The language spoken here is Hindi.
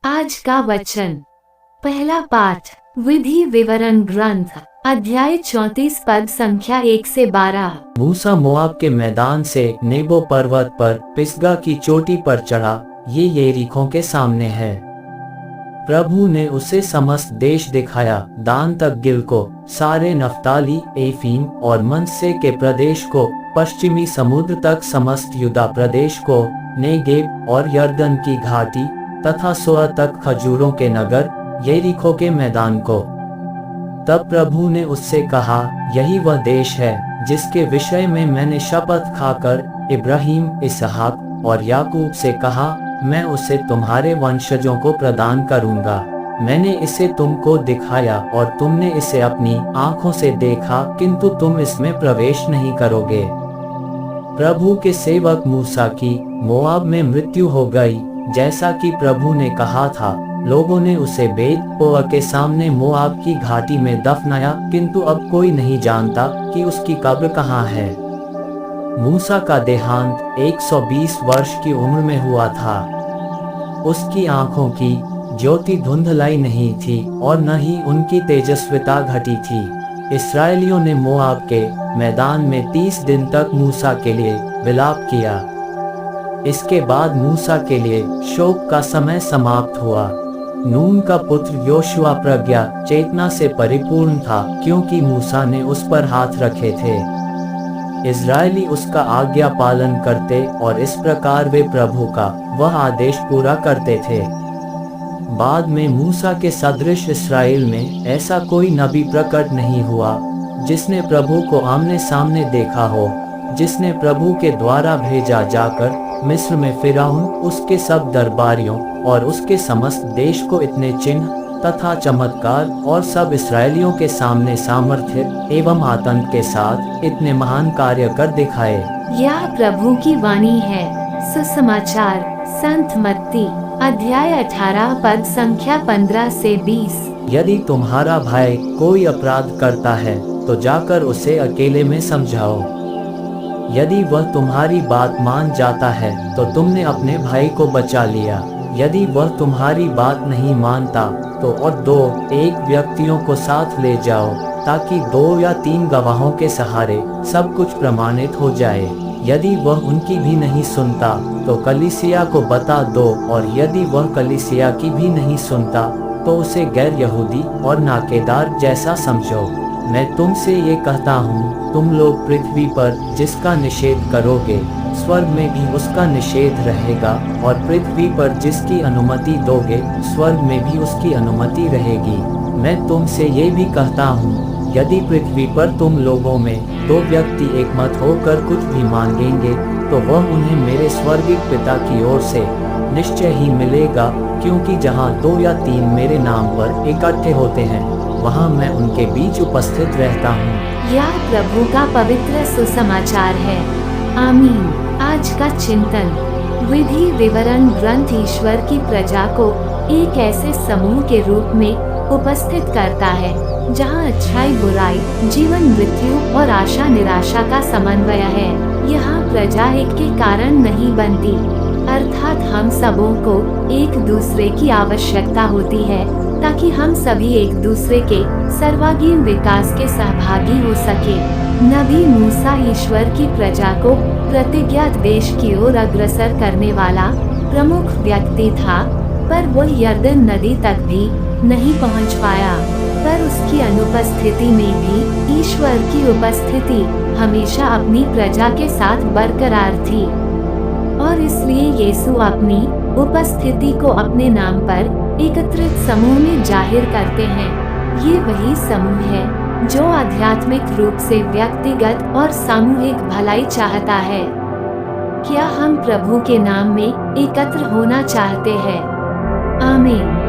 आज का वचन। पहला पाठ विधि विवरण ग्रंथ अध्याय 34 पद संख्या 1 से 12। मूसा मोआब के मैदान से नेबो पर्वत पर पिसगा की चोटी पर चढ़ा। ये यरीहो के सामने है। प्रभु ने उसे समस्त देश दिखाया, दान तक गिल को, सारे नफ्ताली, एफीम और मनसे के प्रदेश को, पश्चिमी समुद्र तक समस्त यूदा प्रदेश को, नेगेब और यर्दन की घाटी तथा सोअ तक खजूरों के नगर यरीहो के मैदान को। तब प्रभु ने उससे कहा, यही वह देश है जिसके विषय में मैंने शपथ खाकर इब्राहिम, इसहाक और याकूब से कहा, मैं उसे तुम्हारे वंशजों को प्रदान करूंगा। मैंने इसे तुमको दिखाया और तुमने इसे अपनी आंखों से देखा, किंतु तुम इसमें प्रवेश नहीं करोगे। प्रभु के सेवक मूसा की मोआब में मृत्यु हो गई, जैसा कि प्रभु ने कहा था। लोगों ने उसे बेत पोआ के सामने मोआब की घाटी में दफनाया, किंतु अब कोई नहीं जानता कि उसकी कब्र कहाँ है। मूसा का देहांत 120 वर्ष की उम्र में हुआ था। उसकी आंखों की ज्योति धुंधलाई नहीं थी और न ही उनकी तेजस्विता घटी थी। इस्राएलियों ने मोआब के मैदान में 30 दिन तक मूसा के लिए विलाप किया। इसके बाद मूसा के लिए शोक का समय समाप्त हुआ। नून का पुत्र योशुआ प्रज्ञा चेतना से परिपूर्ण था, क्योंकि मूसा ने उस पर हाथ रखे थे। इजरायली उसका आज्ञा पालन करते और इस प्रकार वे प्रभु का वह आदेश पूरा करते थे। बाद में मूसा के सदृश इस्राएल में ऐसा कोई नबी प्रकट नहीं हुआ जिसने प्रभु को आमने सामने देखा हो, जिसने प्रभु के द्वारा भेजा जाकर मिस्र में फिरौन, उसके सब दरबारियों और उसके समस्त देश को इतने चिन्ह तथा चमत्कार और सब इस्राएलियों के सामने सामर्थ्य एवं आतंक के साथ इतने महान कार्य कर दिखाए। यह प्रभु की वाणी है। सुसमाचार संत मत्ती अध्याय 18 पद संख्या 15 से 20। यदि तुम्हारा भाई कोई अपराध करता है तो जाकर उसे अकेले में समझाओ। यदि वह तुम्हारी बात मान जाता है तो तुमने अपने भाई को बचा लिया। यदि वह तुम्हारी बात नहीं मानता तो और 2-1 व्यक्तियों को साथ ले जाओ, ताकि 2 या 3 गवाहों के सहारे सब कुछ प्रमाणित हो जाए। यदि वह उनकी भी नहीं सुनता तो कलीसिया को बता दो, और यदि वह कलीसिया की भी नहीं सुनता तो उसे गैर यहूदी और नाकेदार जैसा समझो। मैं तुमसे ये कहता हूँ, तुम लोग पृथ्वी पर जिसका निषेध करोगे, स्वर्ग में भी उसका निषेध रहेगा, और पृथ्वी पर जिसकी अनुमति दोगे, स्वर्ग में भी उसकी अनुमति रहेगी। मैं तुमसे ये भी कहता हूँ, यदि पृथ्वी पर तुम लोगों में 2 व्यक्ति एकमत होकर कुछ भी मांगेंगे तो वह उन्हें मेरे स्वर्गिक पिता की ओर से निश्चय ही मिलेगा, क्योंकि जहाँ 2 या 3 मेरे नाम पर इकट्ठे होते हैं, वहाँ मैं उनके बीच उपस्थित रहता हूँ। यह प्रभु का पवित्र सुसमाचार है। आमीन। आज का चिंतन। विधि विवरण ग्रंथ ईश्वर की प्रजा को एक ऐसे समूह के रूप में उपस्थित करता है जहाँ अच्छाई बुराई, जीवन मृत्यु और आशा निराशा का समन्वय है। यहाँ प्रजा एक के कारण नहीं बनती, अर्थात हम सबों को एक दूसरे की आवश्यकता होती है, ताकि हम सभी एक दूसरे के सर्वांगीण विकास के सहभागी हो सके। नबी मूसा ईश्वर की प्रजा को प्रतिज्ञात देश की ओर अग्रसर करने वाला प्रमुख व्यक्ति था, पर वो यर्दन नदी तक भी नहीं पहुंच पाया। पर उसकी अनुपस्थिति में भी ईश्वर की उपस्थिति हमेशा अपनी प्रजा के साथ बरकरार थी, और इसलिए यीशु अपनी उपस्थिति को अपने नाम पर एकत्रित समूह में जाहिर करते हैं। ये वही समूह है जो आध्यात्मिक रूप से व्यक्तिगत और सामूहिक भलाई चाहता है। क्या हम प्रभु के नाम में एकत्र होना चाहते हैं? आमीन।